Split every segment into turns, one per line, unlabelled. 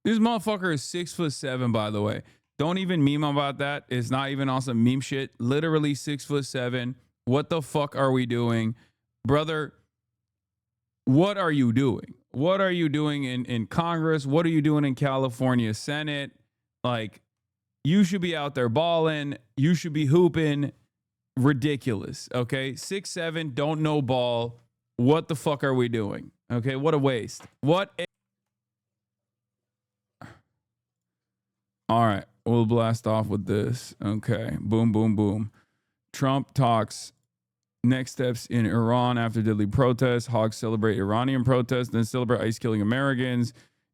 This motherfucker is 6'7", by the way. Don't even meme about that. It's not even on some meme shit. Literally 6'7". What the fuck are we doing? Brother, what are you doing? What are you doing in Congress? What are you doing in California Senate? Like, you should be out there balling. You should be hooping. Ridiculous, okay? 6'7", don't know ball. What the fuck are we doing? Okay, what a waste. All right, we'll blast off with this. Okay, boom, boom, boom. Trump talks next steps in Iran after deadly protests. Hogs celebrate Iranian protests, then celebrate ICE killing Americans.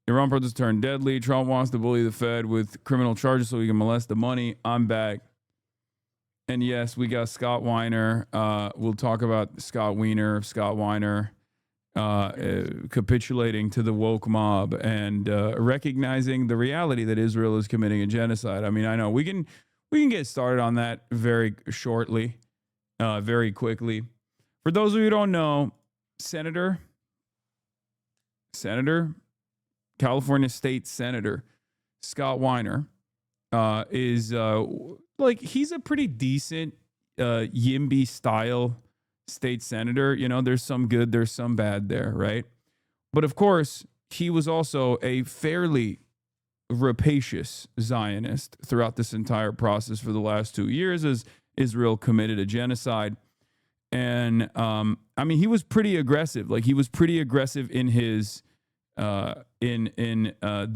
Iran protests turn deadly. Trump wants to bully the Fed with criminal charges so he can molest the money. I'm back. And yes, we got Scott Weiner. We'll talk about Scott Weiner capitulating to the woke mob and recognizing the reality that Israel is committing a genocide. I mean, I know we can get started on that very shortly, very quickly. For those of you who don't know, Senator, California State Senator Scott Weiner is like, he's a pretty decent YIMBY style state senator. You know, there's some good, there's some bad there, right? But of course, he was also a fairly rapacious Zionist throughout this entire process for the last 2 years as Israel committed a genocide. And I mean, he was pretty aggressive. Like, he was pretty aggressive in his the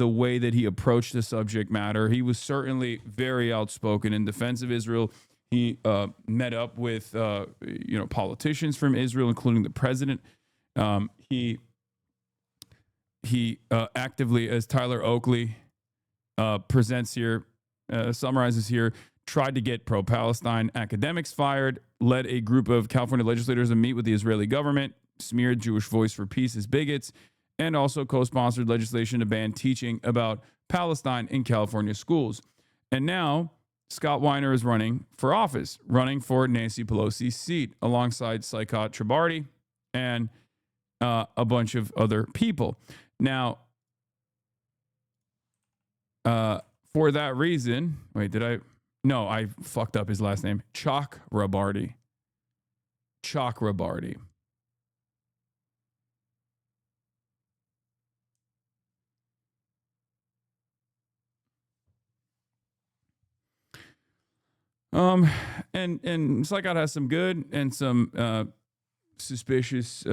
way that he approached the subject matter. He was certainly very outspoken in defense of Israel. He met up with politicians from Israel, including the president. He actively, as Tyler Oakley presents here, summarizes here, tried to get pro-Palestine academics fired, led a group of California legislators to meet with the Israeli government, smeared Jewish Voice for Peace as bigots, and also co-sponsored legislation to ban teaching about Palestine in California schools. And now Scott Weiner is running for office, running for Nancy Pelosi's seat alongside Saikat Tribardi and a bunch of other people. Now, for that reason, I fucked up his last name. Chakrabarti. And Saikat has some good and some suspicious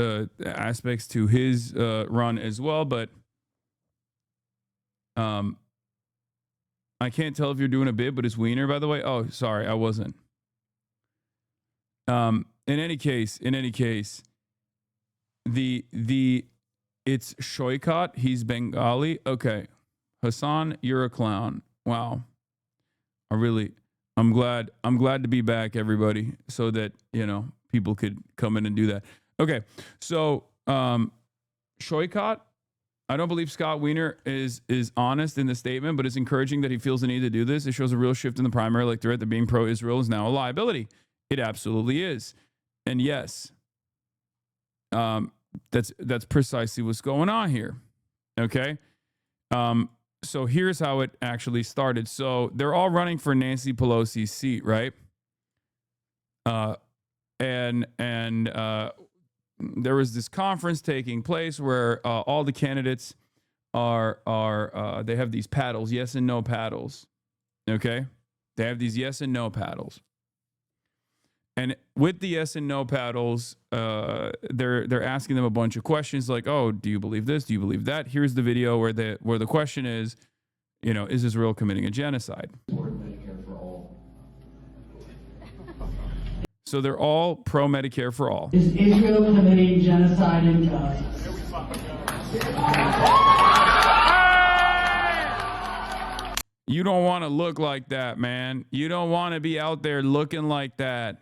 aspects to his run as well, but I can't tell if you're doing a bit, but it's Weiner, by the way. Oh, sorry, I wasn't. In any case, it's Shoikat. He's Bengali. Okay, Hasan, you're a clown. Wow, I'm glad to be back, everybody, so that, people could come in and do that. Okay, so Shoikat, I don't believe Scott Weiner is honest in the statement, but it's encouraging that he feels the need to do this. It shows a real shift in the primary electorate that being pro-Israel is now a liability. It absolutely is. And yes, that's precisely what's going on here. Okay? So here's how it actually started. So they're all running for Nancy Pelosi's seat, right? And there was this conference taking place where all the candidates are they have these paddles, yes and no paddles. Okay? They have these yes and no paddles. And with the yes and no paddles, they're asking them a bunch of questions like, oh, do you believe this? Do you believe that? Here's the video where the question is, is Israel committing a genocide? So they're all pro-Medicare for all.
Is Israel committing genocide in Gaza?
You don't want to look like that, man. You don't want to be out there looking like that.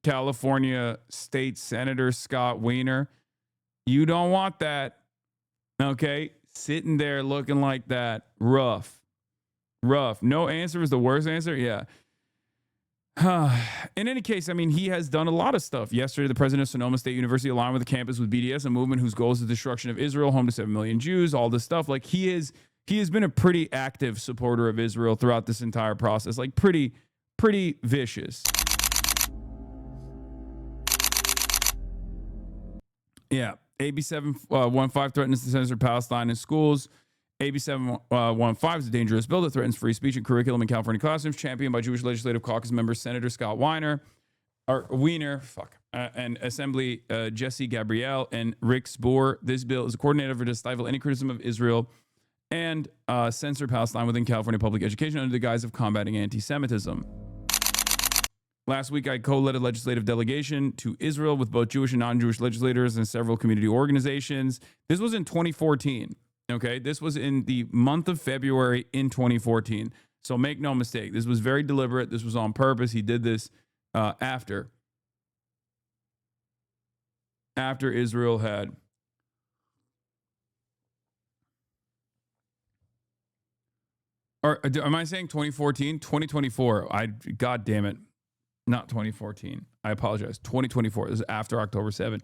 California State Senator Scott Weiner. You don't want that. Okay? Sitting there looking like that. Rough. No answer is the worst answer? Yeah. In any case, I mean, he has done a lot of stuff. Yesterday, the president of Sonoma State University aligned with the campus with BDS, a movement whose goal is the destruction of Israel, home to 7 million Jews, all this stuff. Like, he he has been a pretty active supporter of Israel throughout this entire process, like pretty vicious. Yeah. AB 715 threatens to censor Palestine in schools. AB 715 is a dangerous bill that threatens free speech and curriculum in California classrooms, championed by Jewish Legislative Caucus member Senator Scott Weiner, and Assembly Jesse Gabrielle and Rick Spoor. This bill is a coordinated effort to stifle any criticism of Israel and censor Palestine within California public education under the guise of combating anti-Semitism. Last week, I co-led a legislative delegation to Israel with both Jewish and non-Jewish legislators and several community organizations. This was in 2014. Okay, this was in the month of February in 2014. So make no mistake, this was very deliberate. This was on purpose. He did this after Israel had or am I saying 2014? 2024. God damn it. Not 2014. I apologize. 2024. This is after October 7th.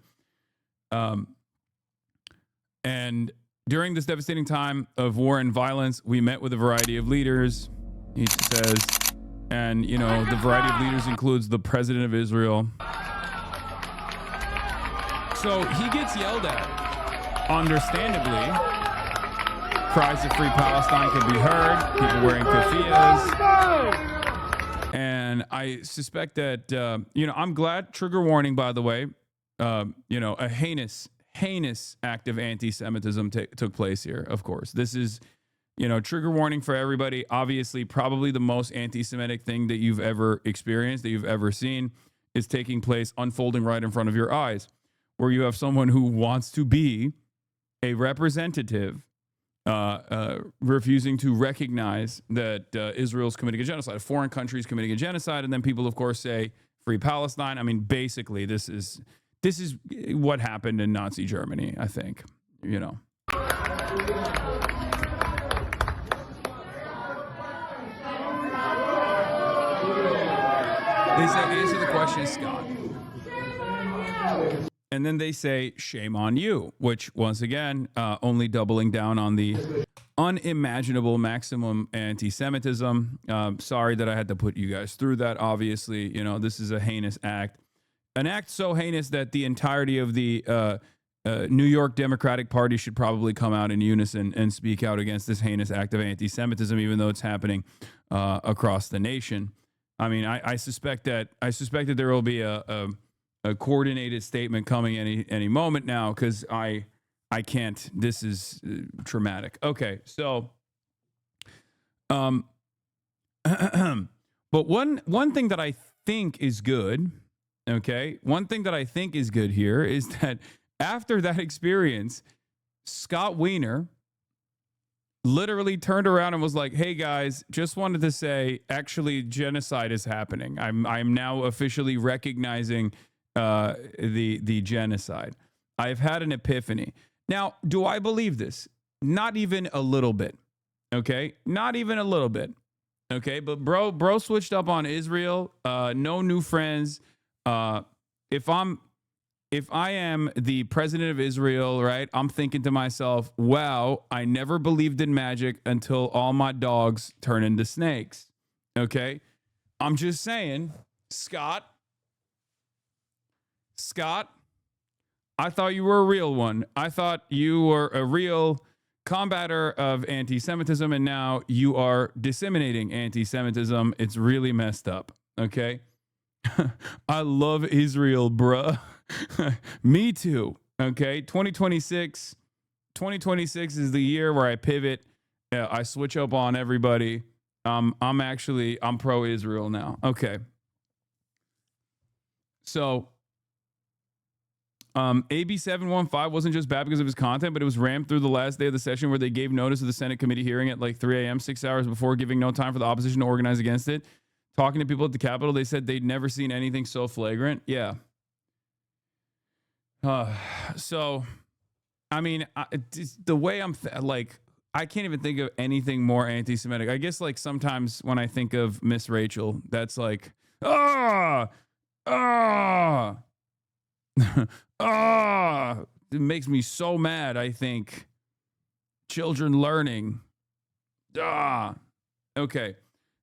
And during this devastating time of war and violence, we met with a variety of leaders, he says. And, you know, the variety of leaders includes the president of Israel. So he gets yelled at, understandably. Cries of free Palestine can be heard. People wearing keffiyehs. And I suspect that, you know, I'm glad, trigger warning, by the way, you know, a heinous act of anti-Semitism took place here, of course. This is, you know, trigger warning for everybody. Obviously, probably the most anti-Semitic thing that you've ever experienced, that you've ever seen, is taking place, unfolding right in front of your eyes, where you have someone who wants to be a representative refusing to recognize that Israel's committing a genocide, a foreign country is committing a genocide, and then people, of course, say free Palestine. I mean, basically, this is what happened in Nazi Germany, I think, you know. They say, answer the question, Scott. And then they say, shame on you, which, once again, only doubling down on the unimaginable maximum anti-Semitism. Sorry that I had to put you guys through that. Obviously, you know, this is a heinous act. An act so heinous that the entirety of the New York Democratic Party should probably come out in unison and speak out against this heinous act of anti-Semitism, even though it's happening across the nation. I mean, I suspect that there will be a coordinated statement coming any moment now, because I can't. This is traumatic. Okay, so, but one thing that I think is good. Okay, one thing that I think is good here is that after that experience, Scott Weiner literally turned around and was like, "Hey guys, just wanted to say, actually, genocide is happening. I'm now officially recognizing the genocide. I've had an epiphany." Now, do I believe this? Not even a little bit. Okay, not even a little bit. Okay, but bro switched up on Israel. No new friends. If I am the president of Israel, right, I'm thinking to myself, wow, I never believed in magic until all my dogs turn into snakes. Okay, I'm just saying, Scott, I thought you were a real one. I thought you were a real combator of anti-Semitism, and now you are disseminating anti-Semitism. It's really messed up. Okay. I love Israel, bruh. Me too. Okay. 2026 is the year where I pivot. I switch up on everybody. I'm pro-Israel now. Okay. So, AB 715 wasn't just bad because of his content, but it was rammed through the last day of the session, where they gave notice of the Senate committee hearing at like 3 a.m., 6 hours before, giving no time for the opposition to organize against it. Talking to people at the Capitol, they said they'd never seen anything so flagrant. Yeah. So, I mean, the way I'm like, I can't even think of anything more anti-Semitic. I guess like sometimes when I think of Miss Rachel, that's like, it makes me so mad. I think children learning Okay.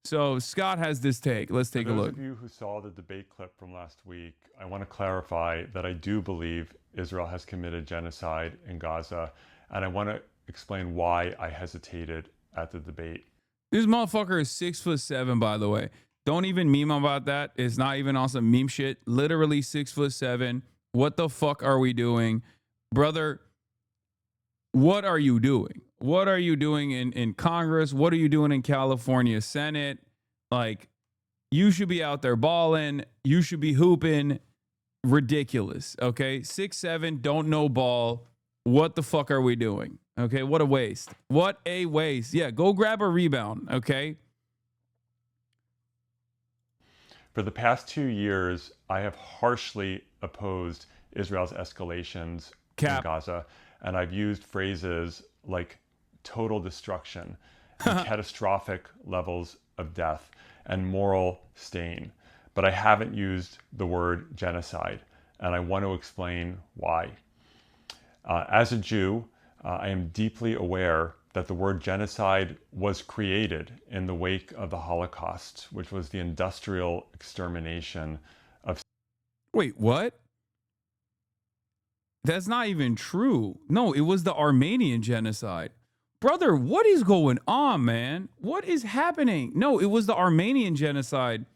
So Scott has this take. Let's take a look.
For those of you who saw the debate clip from last week, I want to clarify that I do believe Israel has committed genocide in Gaza, and I want to explain why I hesitated at the debate.
This motherfucker is 6'7", by the way. Don't even meme about that. It's not even on some meme shit. Literally 6'7". What the fuck are we doing? Brother, what are you doing? What are you doing in Congress? What are you doing in California Senate? Like, you should be out there balling. You should be hooping. Ridiculous, okay? 6'7", don't know ball. What the fuck are we doing? Okay, what a waste. What a waste. Yeah, go grab a rebound, okay?
For the past 2 years, I have harshly opposed Israel's escalations in Gaza, and I've used phrases like total destruction, and catastrophic levels of death, and moral stain. But I haven't used the word genocide, and I want to explain why. As a Jew, I am deeply aware that the word genocide was created in the wake of the Holocaust, which was the industrial extermination of...
Wait, what? That's not even true. No, it was the Armenian genocide. Brother, what is going on, man? What is happening? No, it was the Armenian genocide.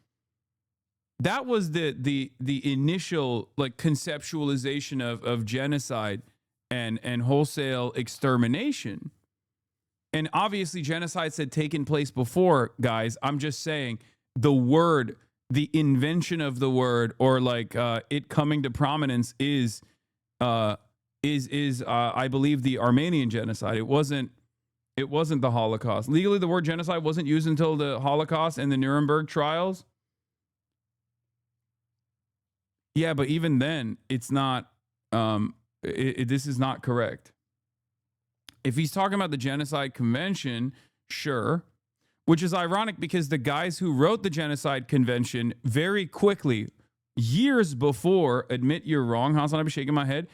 That was the initial like conceptualization of genocide and wholesale extermination. And obviously genocides had taken place before, guys. I'm just saying the word, the invention of the word, or like it coming to prominence is I believe the Armenian genocide. It wasn't the Holocaust. Legally, the word genocide wasn't used until the Holocaust and the Nuremberg trials. Yeah, but even then, it's not. This is not correct. If he's talking about the Genocide Convention, sure, which is ironic because the guys who wrote the Genocide Convention very quickly, years before, admit you're wrong. Hasan, I'm shaking my head.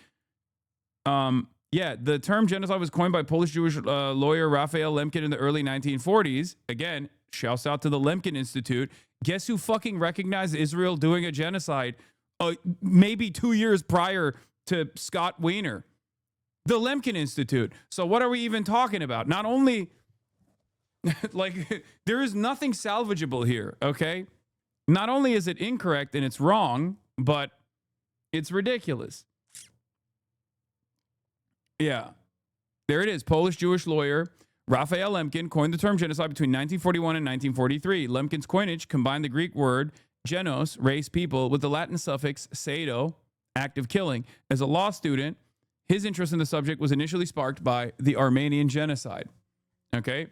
Yeah, the term genocide was coined by Polish Jewish lawyer Raphael Lemkin in the early 1940s. Again, shouts out to the Lemkin Institute. Guess who fucking recognized Israel doing a genocide maybe 2 years prior to Scott Weiner? The Lemkin Institute. So what are we even talking about? Not only, like, there is nothing salvageable here, okay? Not only is it incorrect and it's wrong, but it's ridiculous. Yeah. There it is. Polish Jewish lawyer Raphael Lemkin coined the term genocide between 1941 and 1943. Lemkin's coinage combined the Greek word genos, race, people, with the Latin suffix seido, act of killing. As a law student, his interest in the subject was initially sparked by the Armenian genocide. Okay?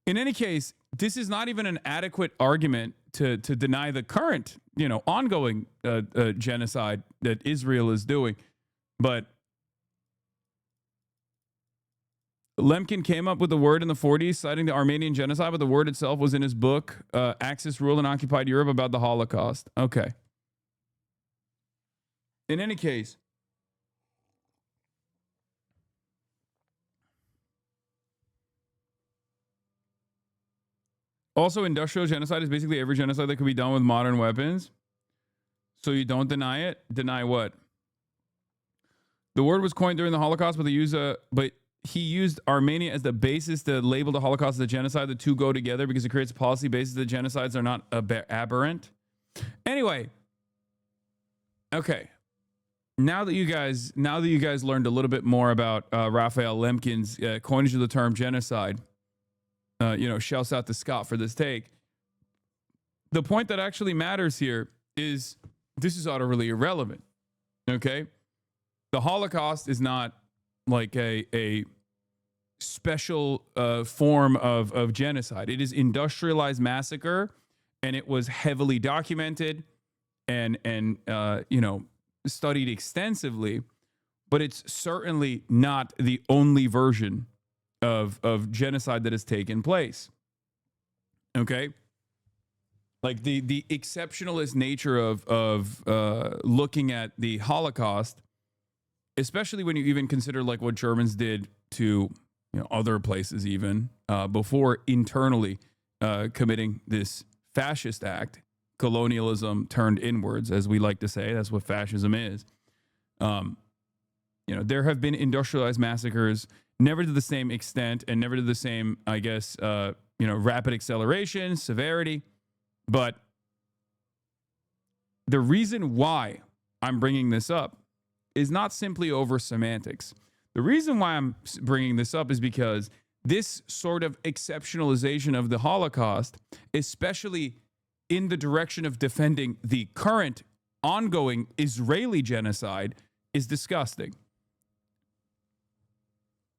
In any case, this is not even an adequate argument to deny the current, ongoing genocide that Israel is doing. But Lemkin came up with the word in the 40s, citing the Armenian genocide, but the word itself was in his book, Axis, Rule in Occupied Europe, about the Holocaust. Okay. In any case, also industrial genocide is basically every genocide that could be done with modern weapons. So you don't deny it? Deny what? The word was coined during the Holocaust, but he used Armenia as the basis to label the Holocaust as a genocide. The two go together because it creates a policy basis that genocides are not aberrant. Anyway, okay. Now that you guys learned a little bit more about Raphael Lemkin's coinage of the term genocide, shouts out to Scott for this take. The point that actually matters here is this is utterly irrelevant. Okay, the Holocaust is not like a special form of genocide. It is industrialized massacre, and it was heavily documented and studied extensively, but it's certainly not the only version of genocide that has taken place. Okay? Like the exceptionalist nature of looking at the Holocaust especially when you even consider like what Germans did to other places even before internally committing this fascist act. Colonialism turned inwards, as we like to say. That's what fascism is. There have been industrialized massacres, never to the same extent and never to the same, I guess, rapid acceleration, severity. But the reason why I'm bringing this up is not simply over semantics. The reason why I'm bringing this up is because this sort of exceptionalization of the Holocaust, especially in the direction of defending the current ongoing Israeli genocide, is disgusting.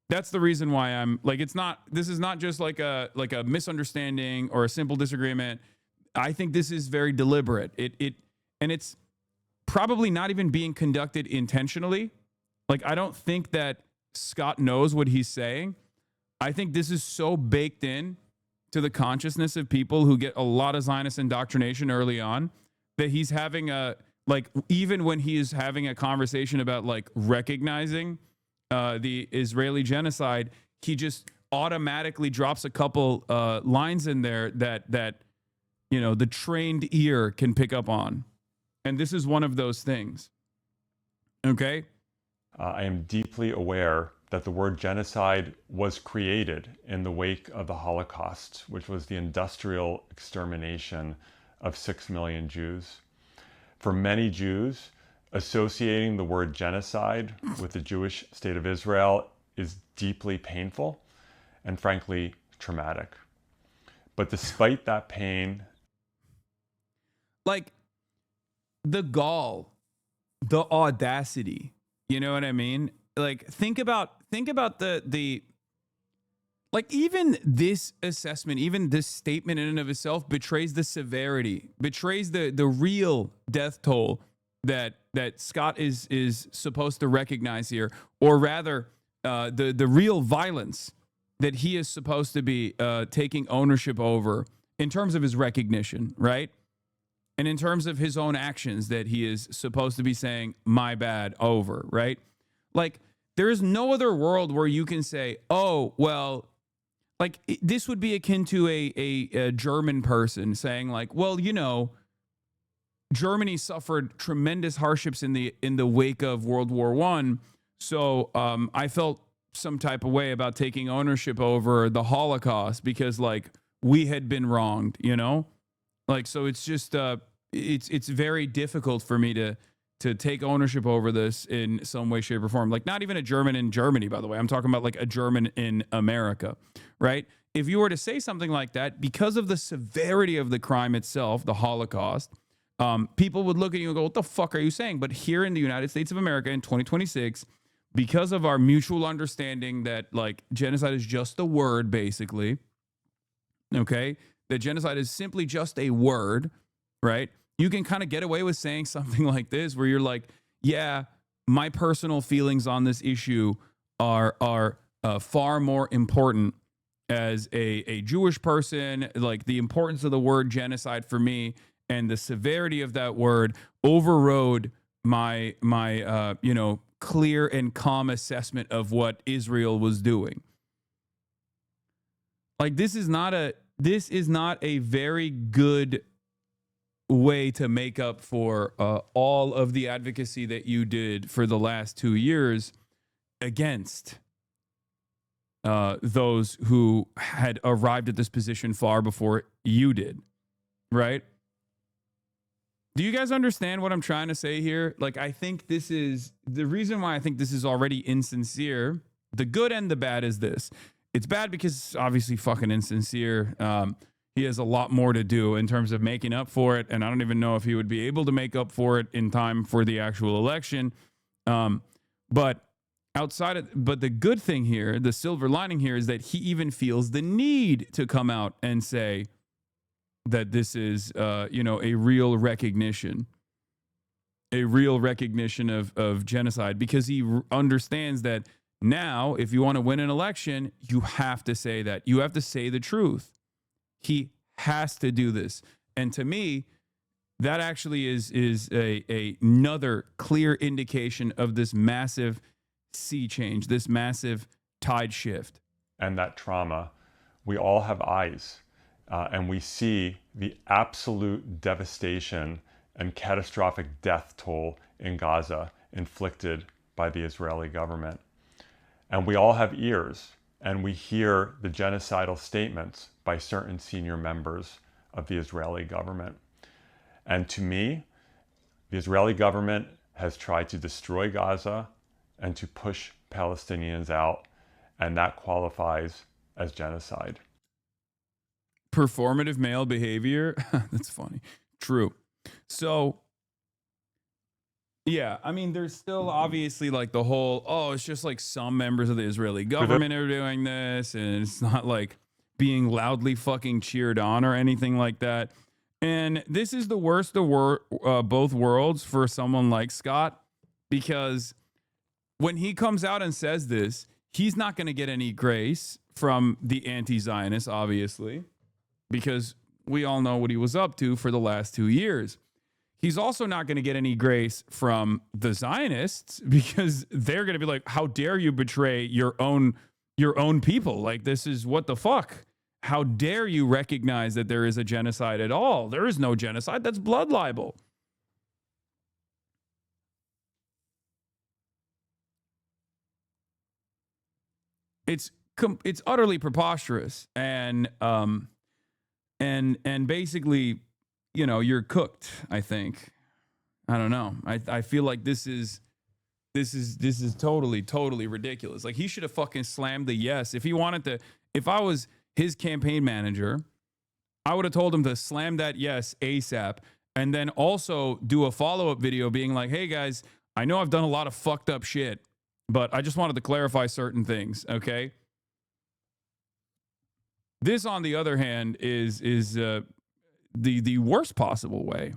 That's the reason why I'm like, this is not just like a misunderstanding or a simple disagreement. I think this is very deliberate. And it's probably not even being conducted intentionally. Like, I don't think that Scott knows what he's saying. I think this is so baked in to the consciousness of people who get a lot of Zionist indoctrination early on that he's having even when he is having a conversation about like recognizing the Israeli genocide, he just automatically drops a couple lines in there that the trained ear can pick up on. And this is one of those things. Okay?
I am deeply aware that the word genocide was created in the wake of the Holocaust, which was the industrial extermination of 6 million Jews. For many Jews, associating the word genocide with the Jewish state of Israel is deeply painful and frankly traumatic. But despite that pain,
like the gall, the audacity, you know what I mean? Like think about the like even this assessment, even this statement in and of itself betrays the severity, betrays the real death toll that Scott is supposed to recognize here, or rather the real violence that he is supposed to be taking ownership over in terms of his recognition, right? And in terms of his own actions that he is supposed to be saying, my bad, over, right? Like, there is no other world where you can say, oh, well, like, this would be akin to a German person saying, like, well, Germany suffered tremendous hardships in the wake of World War I, so I felt some type of way about taking ownership over the Holocaust because, like, we had been wronged, Like, so it's just it's very difficult for me to take ownership over this in some way, shape, or form. Like, not even a German in Germany, by the way. I'm talking about like a German in America, right? If you were to say something like that, because of the severity of the crime itself, the Holocaust, people would look at you and go, what the fuck are you saying? But here in the United States of America in 2026, because of our mutual understanding that like genocide is just a word, basically, okay, that genocide is simply just a word, right? You can kind of get away with saying something like this where you're like, yeah, my personal feelings on this issue are far more important as a Jewish person. Like, the importance of the word genocide for me and the severity of that word overrode my clear and calm assessment of what Israel was doing. Like, this is not a very good way to make up for all of the advocacy that you did for the last 2 years against those who had arrived at this position far before you did, right? Do you guys understand what I'm trying to say here? Like, I think this is the reason why I think this is already insincere. The good and the bad is this. It's bad because it's obviously fucking insincere. He has a lot more to do in terms of making up for it, and I don't even know if he would be able to make up for it in time for the actual election. But the good thing here, the silver lining here, is that he even feels the need to come out and say that this is, a real recognition of genocide, because he understands that now, if you want to win an election, you have to say that. You have to say the truth. He has to do this. And to me, that actually is another clear indication of this massive sea change, this massive tide shift.
And that trauma, we all have eyes, and we see the absolute devastation and catastrophic death toll in Gaza inflicted by the Israeli government. And we all have ears, and we hear the genocidal statements by certain senior members of the Israeli government. And to me, the Israeli government has tried to destroy Gaza and to push Palestinians out, and that qualifies as genocide.
Performative male behavior. That's funny. True. So, yeah, I mean, there's still obviously like the whole, oh, it's just like some members of the Israeli government are doing this, and it's not like being loudly fucking cheered on or anything like that. And this is the worst of both worlds for someone like Scott, because when he comes out and says this, he's not going to get any grace from the anti-Zionists, obviously, because we all know what he was up to for the last 2 years. He's also not going to get any grace from the Zionists, because they're going to be like, how dare you betray your own people? Like, this is what the fuck? How dare you recognize that there is a genocide at all? There is no genocide. That's blood libel. It's utterly preposterous, and basically, you know, you're cooked. I think. I don't know. I feel like this is totally ridiculous. Like, he should have fucking slammed the yes if he wanted to. If I was his campaign manager, I would have told him to slam that yes ASAP, and then also do a follow-up video being like, hey guys, I know I've done a lot of fucked up shit, but I just wanted to clarify certain things, okay? This, on the other hand, is the worst possible way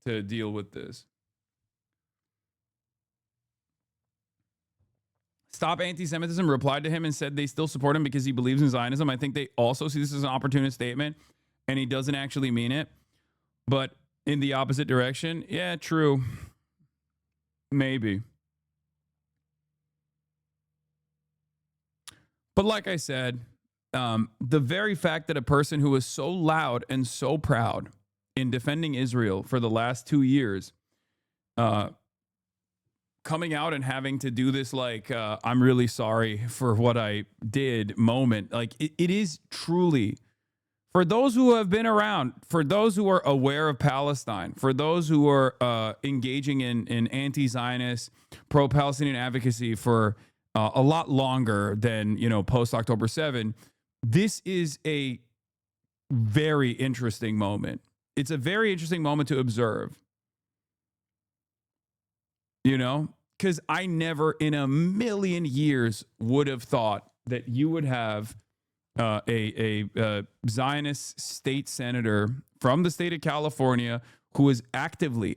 to deal with this. Stop Anti-Semitism replied to him and said they still support him because he believes in Zionism. I think they also see this as an opportunist statement, and he doesn't actually mean it. But in the opposite direction, yeah, true. Maybe. But like I said, the very fact that a person who was so loud and so proud in defending Israel for the last 2 years, coming out and having to do this, like, I'm really sorry for what I did moment, like, it is truly, for those who have been around, for those who are aware of Palestine, for those who are engaging in anti-Zionist, pro-Palestinian advocacy for a lot longer than, you know, post-October 7, this is a very interesting moment. It's a very interesting moment to observe. You know, because I never in a million years would have thought that you would have a Zionist state senator from the state of California who has actively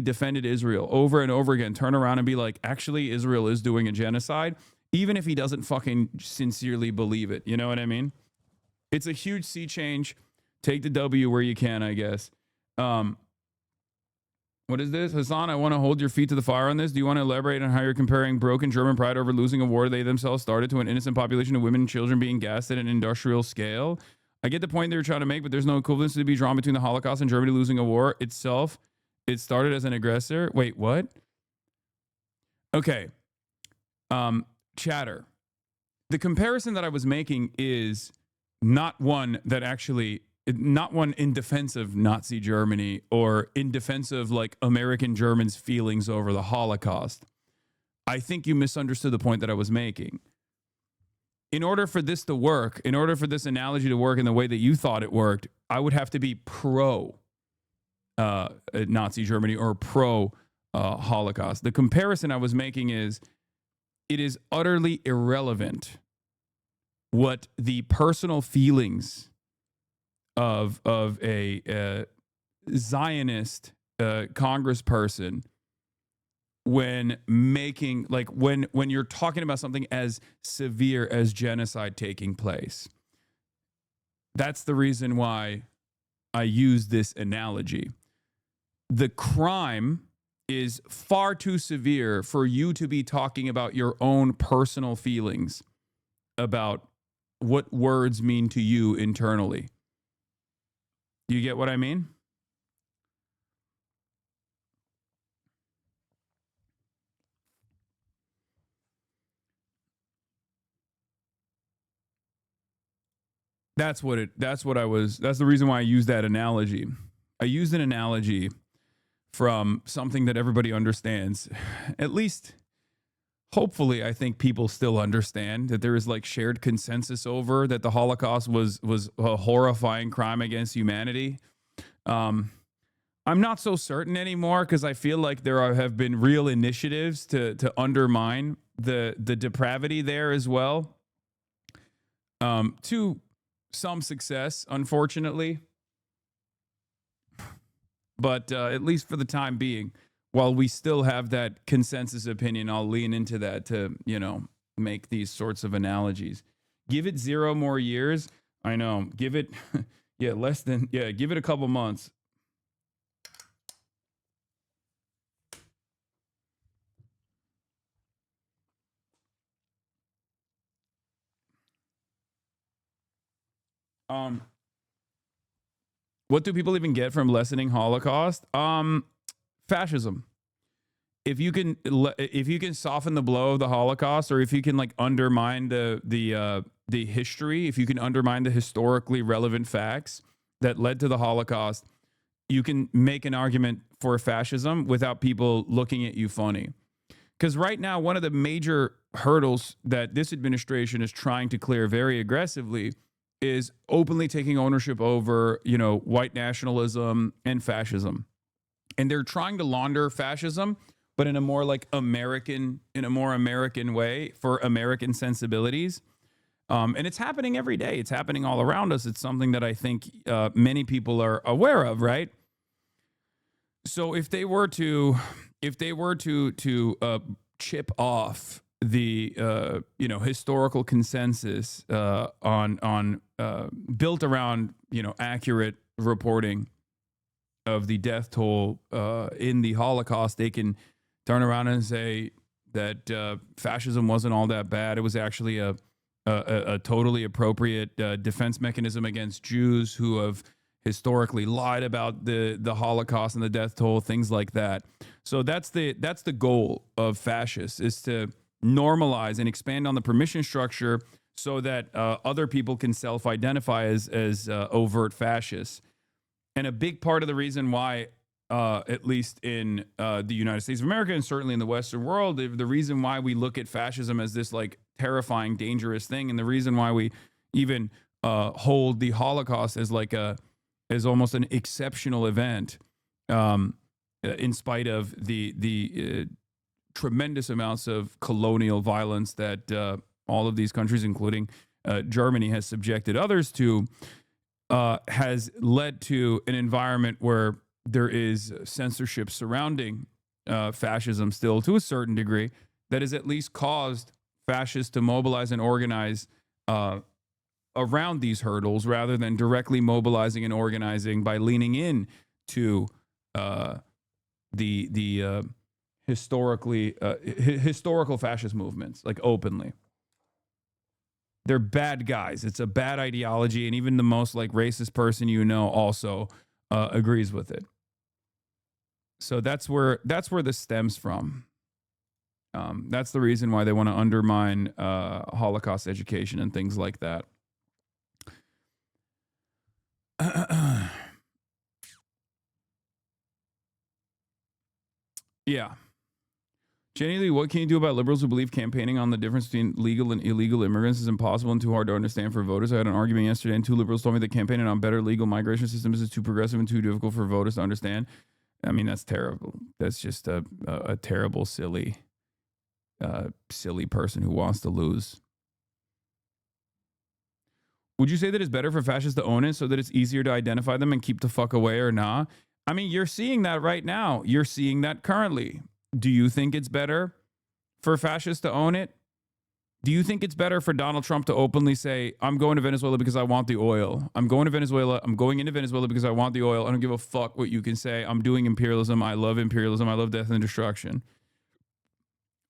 defended Israel over and over again turn around and be like, actually, Israel is doing a genocide, even if he doesn't fucking sincerely believe it. You know what I mean? It's a huge sea change. Take the W where you can, I guess. What is this? Hasan, I want to hold your feet to the fire on this. Do you want to elaborate on how you're comparing broken German pride over losing a war they themselves started to an innocent population of women and children being gassed at an industrial scale? I get the point they were trying to make, but there's no equivalence to be drawn between the Holocaust and Germany losing a war itself. It started as an aggressor. Wait, what? Okay. Chatter. The comparison that I was making is not one in defense of Nazi Germany or in defense of like American Germans' feelings over the Holocaust. I think you misunderstood the point that I was making. In order for this to work, in order for this analogy to work in the way that you thought it worked, I would have to be pro Nazi Germany or pro Holocaust. The comparison I was making is it is utterly irrelevant what the personal feelings of a Zionist congressperson when making, like, when you're talking about something as severe as genocide taking place. That's the reason why I use this analogy. The crime is far too severe for you to be talking about your own personal feelings about what words mean to you internally. You get what I mean? That's the reason why I used that analogy. I used an analogy from something that everybody understands. At least, hopefully, I think people still understand that there is like shared consensus over that the Holocaust was a horrifying crime against humanity. I'm not so certain anymore because I feel like there have been real initiatives to undermine the depravity there as well. To some success, unfortunately. But at least for the time being, while we still have that consensus opinion, I'll lean into that to, make these sorts of analogies. Give it 0 more years. I know. Give it, give it a couple months. What do people even get from lessening Holocaust? Fascism. If you can soften the blow of the Holocaust, or if you can like undermine the history, if you can undermine the historically relevant facts that led to the Holocaust, you can make an argument for fascism without people looking at you funny. Because right now, one of the major hurdles that this administration is trying to clear very aggressively is openly taking ownership over, white nationalism and fascism. And they're trying to launder fascism, but in a more American way for American sensibilities. And it's happening every day. It's happening all around us. It's something that I think many people are aware of, right? So if they were to chip off the historical consensus on built around accurate reporting of the death toll in the Holocaust, they can turn around and say that fascism wasn't all that bad. It was actually a totally appropriate defense mechanism against Jews who have historically lied about the Holocaust and the death toll, things like that. So that's the goal of fascists, is to normalize and expand on the permission structure so that other people can self-identify as overt fascists. And a big part of the reason why, at least in the United States of America and certainly in the Western world, the reason why we look at fascism as this like terrifying, dangerous thing, and the reason why we even hold the Holocaust as as almost an exceptional event, in spite of the tremendous amounts of colonial violence that all of these countries, including Germany, has subjected others to, has led to an environment where there is censorship surrounding fascism still to a certain degree that has at least caused fascists to mobilize and organize around these hurdles rather than directly mobilizing and organizing by leaning in to the historical fascist movements, like openly. They're bad guys. It's a bad ideology, and even the most like racist person also agrees with it. So that's where this stems from. That's the reason why they want to undermine Holocaust education and things like that. Yeah. Jenny Lee, what can you do about liberals who believe campaigning on the difference between legal and illegal immigrants is impossible and too hard to understand for voters? I had an argument yesterday, and 2 liberals told me that campaigning on better legal migration systems is too progressive and too difficult for voters to understand. I mean, that's terrible. That's just a terrible, silly person who wants to lose. Would you say that it's better for fascists to own it so that it's easier to identify them and keep the fuck away, or nah? I mean, you're seeing that right now. You're seeing that currently. Do you think it's better for fascists to own it? Do you think it's better for Donald Trump to openly say, I'm going to Venezuela because I want the oil? I'm going to Venezuela. I'm going into Venezuela because I want the oil. I don't give a fuck what you can say. I'm doing imperialism. I love imperialism. I love death and destruction.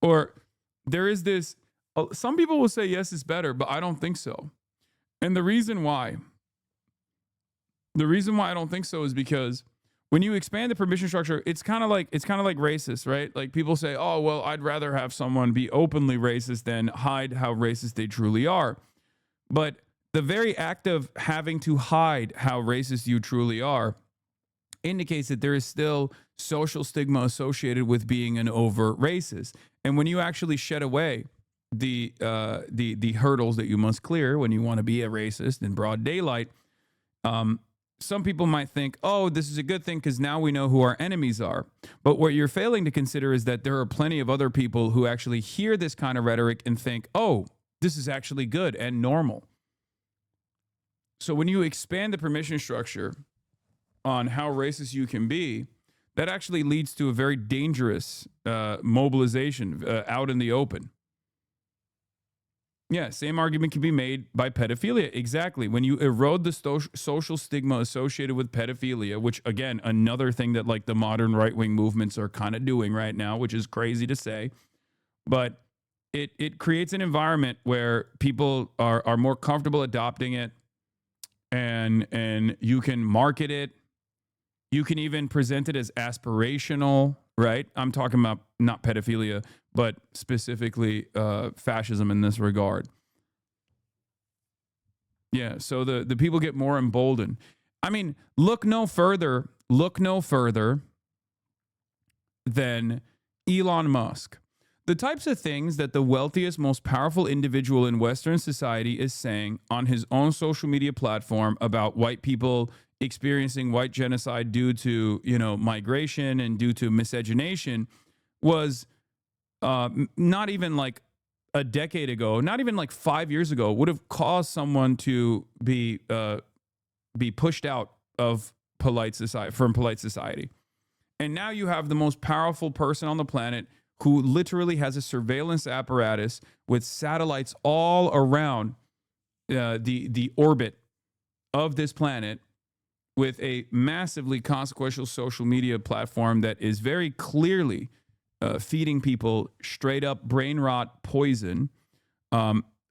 Or there is this, some people will say, yes, it's better, but I don't think so. And the reason why I don't think so is because when you expand the permission structure, it's kind of like racist, right? Like people say, oh, well, I'd rather have someone be openly racist than hide how racist they truly are. But the very act of having to hide how racist you truly are indicates that there is still social stigma associated with being an overt racist. And when you actually shed away the hurdles that you must clear when you want to be a racist in broad daylight, some people might think, oh, this is a good thing because now we know who our enemies are. But what you're failing to consider is that there are plenty of other people who actually hear this kind of rhetoric and think, oh, this is actually good and normal. So when you expand the permission structure on how racist you can be, that actually leads to a very dangerous mobilization out in the open. Yeah, same argument can be made by pedophilia. Exactly. When you erode the social stigma associated with pedophilia, which, again, another thing that like the modern right-wing movements are kind of doing right now, which is crazy to say, but it creates an environment where people are more comfortable adopting it, and you can market it. You can even present it as aspirational, right? I'm talking about not pedophilia, but specifically fascism in this regard. Yeah, so the people get more emboldened. I mean, look no further than Elon Musk. The types of things that the wealthiest, most powerful individual in Western society is saying on his own social media platform about white people experiencing white genocide due to, migration and due to miscegenation was not even like a decade ago, not even like 5 years ago, would have caused someone to be pushed out of polite society. And now you have the most powerful person on the planet who literally has a surveillance apparatus with satellites all around the orbit of this planet, with a massively consequential social media platform that is very clearly feeding people straight up brain rot poison,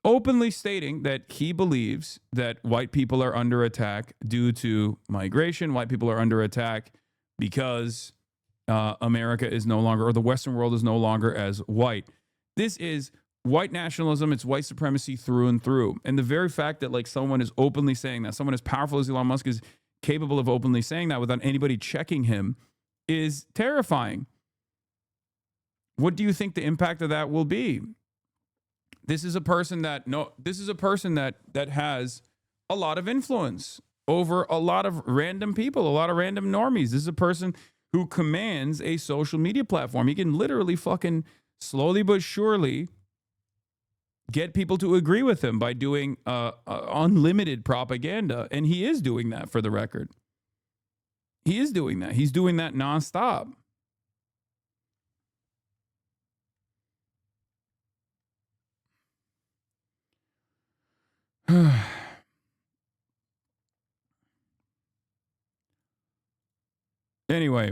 openly stating that he believes that white people are under attack due to migration. White people are under attack because America is no longer, or the Western world is no longer as white. This is white nationalism. It's white supremacy through and through. And the very fact that like someone is openly saying that, someone as powerful as Elon Musk is capable of openly saying that without anybody checking him, is terrifying. What do you think the impact of that will be? This is a person that has a lot of influence over a lot of random people, a lot of random normies. This is a person who commands a social media platform. He can literally fucking slowly but surely get people to agree with him by doing unlimited propaganda. And he is doing that, for the record. He is doing that. He's doing that nonstop. Anyway,